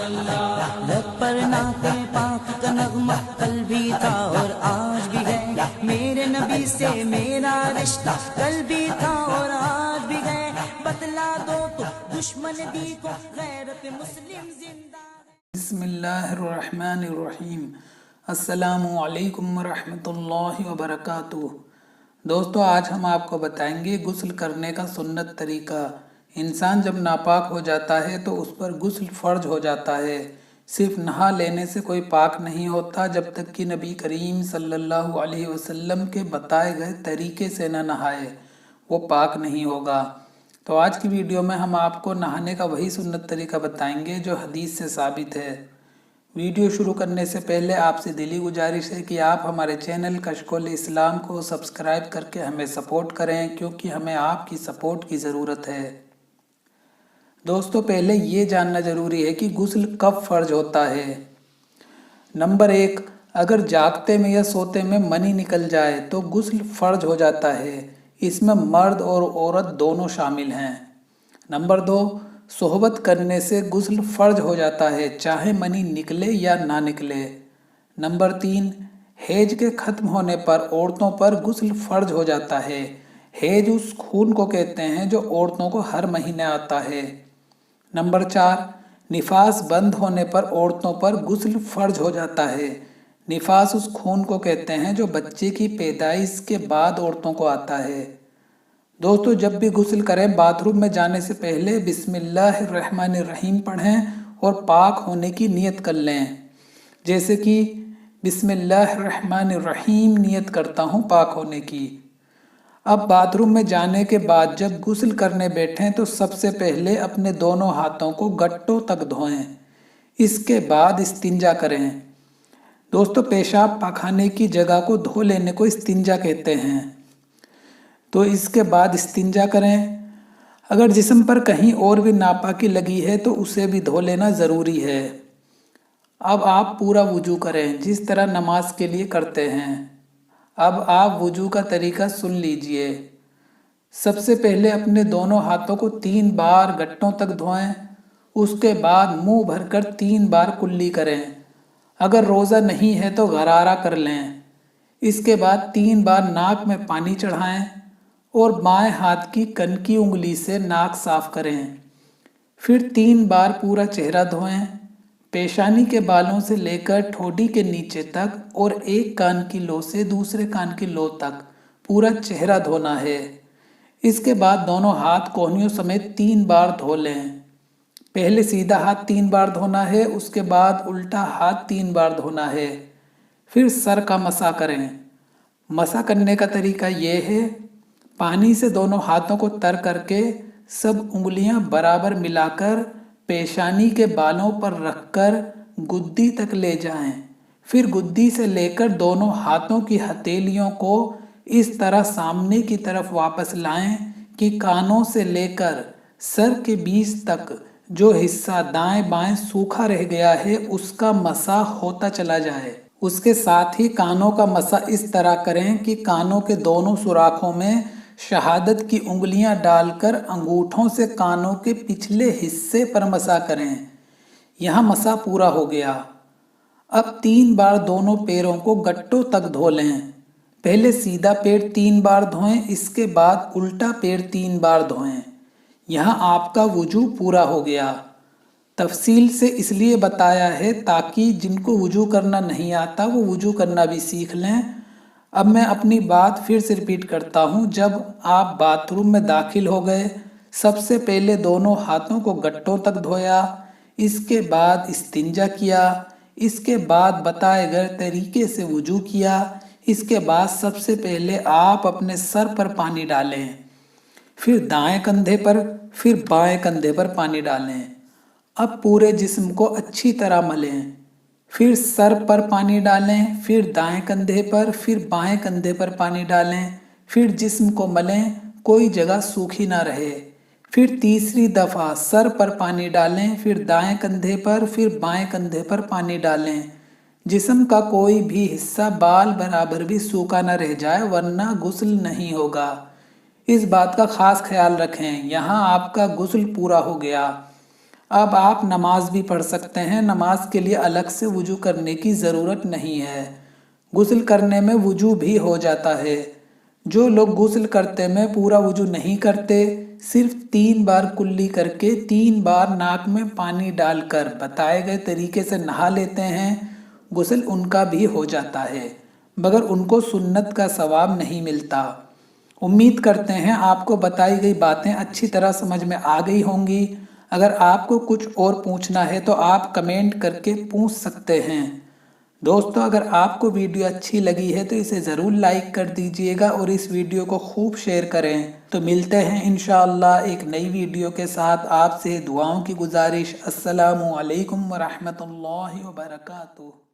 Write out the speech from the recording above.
लब पर नाते पाक का नगमा कल भी था और आज भी है, मेरे नबी से मेरा रिश्ता कल भी था और आज भी है। बतला दो तो दुश्मन भी को गैरत मुस्लिम जिंदा है। बिस्मिल्लाहिर्रहमानिर्रहीम। अस्सलामु अलैकुम वरहमतुल्लाहि वबरकातुह। दोस्तों, आज हम आपको बताएंगे गुस्ल करने का सुन्नत तरीका। इंसान जब नापाक हो जाता है तो उस पर गुस्ल फ़र्ज हो जाता है। सिर्फ नहा लेने से कोई पाक नहीं होता जब तक कि नबी करीम सल्लल्लाहु अलैहि वसल्लम के बताए गए तरीके से न नहाए, वो पाक नहीं होगा। तो आज की वीडियो में हम आपको नहाने का वही सुन्नत तरीका बताएंगे जो हदीस से साबित है। वीडियो शुरू करने से पहले आपसे दिली गुजारिश है कि आप हमारे चैनल कशकोल इस्लाम को सब्सक्राइब करके हमें सपोर्ट करें, क्योंकि हमें आपकी सपोर्ट की ज़रूरत है। दोस्तों, पहले ये जानना ज़रूरी है कि गुस्ल कब फ़र्ज होता है। नंबर 1, अगर जागते में या सोते में मनी निकल जाए तो गुस्ल फ़र्ज हो जाता है। इसमें मर्द और औरत दोनों शामिल हैं। नंबर 2, सोहबत करने से गुस्ल फ़र्ज हो जाता है, चाहे मनी निकले या ना निकले। नंबर 3, हैज के ख़त्म होने पर औरतों पर गुस्ल फ़र्ज हो जाता है। हैज उस खून को कहते हैं जो औरतों को हर महीने आता है। नंबर 4, निफास बंद होने पर औरतों पर गुस्ल फ़र्ज हो जाता है। निफास उस खून को कहते हैं जो बच्चे की पैदाइश के बाद औरतों को आता है। दोस्तों, जब भी गुस्ल करें बाथरूम में जाने से पहले बिस्मिल्लाहिर्रहमानिर्रहीम पढ़ें और पाक होने की नियत कर लें। जैसे कि बिस्मिल्लाहिर्रहमानिर्रहीम नियत करता हूँ पाक होने की। अब बाथरूम में जाने के बाद जब गुस्ल करने बैठें तो सबसे पहले अपने दोनों हाथों को गट्टों तक धोएं। इसके बाद इस्तिंजा करें। दोस्तों, पेशाब पाखाने की जगह को धो लेने को इस्तिंजा कहते हैं। तो इसके बाद इस्तिंजा करें। अगर जिस्म पर कहीं और भी नापाकी लगी है तो उसे भी धो लेना ज़रूरी है। अब आप पूरा वुजू करें जिस तरह नमाज के लिए करते हैं। अब आप वुजू का तरीका सुन लीजिए। सबसे पहले अपने दोनों हाथों को 3 बार गट्टों तक धोएं। उसके बाद मुंह भरकर 3 बार कुल्ली करें। अगर रोज़ा नहीं है तो गरारा कर लें। इसके बाद 3 बार नाक में पानी चढ़ाएं और बाएं हाथ की कनकी उंगली से नाक साफ करें। फिर 3 बार पूरा चेहरा धोएं। पेशानी के बालों से लेकर ठोडी के नीचे तक और एक कान की लो से दूसरे कान की लो तक पूरा चेहरा धोना है। इसके बाद दोनों हाथ कोहनियों समेत 3 बार धो लें। पहले सीधा हाथ 3 बार धोना है, उसके बाद उल्टा हाथ 3 बार धोना है। फिर सर का मसा करें। मसा करने का तरीका ये है, पानी से दोनों हाथों को तर करके सब उंगलियां बराबर मिलाकर पेशानी के बालों पर रखकर गुद्दी तक ले जाएं। फिर गुद्दी से लेकर दोनों हाथों की हथेलियों को इस तरह सामने की तरफ वापस लाएं कि कानों से लेकर सर के बीच तक जो हिस्सा दाएं बाएं सूखा रह गया है उसका मसा होता चला जाए। उसके साथ ही कानों का मसा इस तरह करें कि कानों के दोनों सुराखों में शहादत की उंगलियां डालकर अंगूठों से कानों के पिछले हिस्से पर मसा करें। यहाँ मसा पूरा हो गया। अब 3 बार दोनों पैरों को गट्टों तक धो लें। पहले सीधा पैर 3 बार धोएं, इसके बाद उल्टा पैर 3 बार धोएं। यहाँ आपका वुजू पूरा हो गया। तफसील से इसलिए बताया है ताकि जिनको वुजू करना नहीं आता वो वुजू करना भी सीख लें। अब मैं अपनी बात फिर से रिपीट करता हूँ। जब आप बाथरूम में दाखिल हो गए, सबसे पहले दोनों हाथों को गट्टों तक धोया। इसके बाद इस्तिंजा किया। इसके बाद बताए गए तरीके से वुजू किया। इसके बाद सबसे पहले आप अपने सर पर पानी डालें, फिर दाएं कंधे पर, फिर बाएं कंधे पर पानी डालें। अब पूरे जिस्म को अच्छी तरह मलें। फिर सर पर पानी डालें, फिर दाएं कंधे पर, फिर बाएं कंधे पर पानी डालें। फिर जिस्म को मलें, कोई जगह सूखी ना रहे। फिर तीसरी दफ़ा सर पर पानी डालें, फिर दाएं कंधे पर, फिर बाएं कंधे पर पानी डालें। जिस्म का कोई भी हिस्सा बाल बराबर भी सूखा ना रह जाए, वरना गुस्ल नहीं होगा। इस बात का ख़ास ख्याल रखें। यहाँ आपका गुस्ल पूरा हो गया। اب آپ نماز بھی پڑھ سکتے ہیں، نماز کے لیے الگ سے وضو کرنے کی ضرورت نہیں ہے، غسل کرنے میں وضو بھی ہو جاتا ہے۔ جو لوگ غسل کرتے میں پورا وضو نہیں کرتے، صرف 3 بار کلی کر کے 3 بار ناک میں پانی ڈال کر بتائے گئے طریقے سے نہا لیتے ہیں، غسل ان کا بھی ہو جاتا ہے، مگر ان کو سنت کا ثواب نہیں ملتا۔ امید کرتے ہیں آپ کو بتائی گئی باتیں اچھی طرح سمجھ میں آ گئی ہوں گی۔ اگر آپ کو کچھ اور پوچھنا ہے تو آپ کمنٹ کر کے پوچھ سکتے ہیں۔ دوستو، اگر آپ کو ویڈیو اچھی لگی ہے تو اسے ضرور لائک کر دیجئے گا اور اس ویڈیو کو خوب شیئر کریں۔ تو ملتے ہیں انشاءاللہ ایک نئی ویڈیو کے ساتھ۔ آپ سے دعاؤں کی گزارش۔ السلام علیکم ورحمۃ اللہ وبرکاتہ۔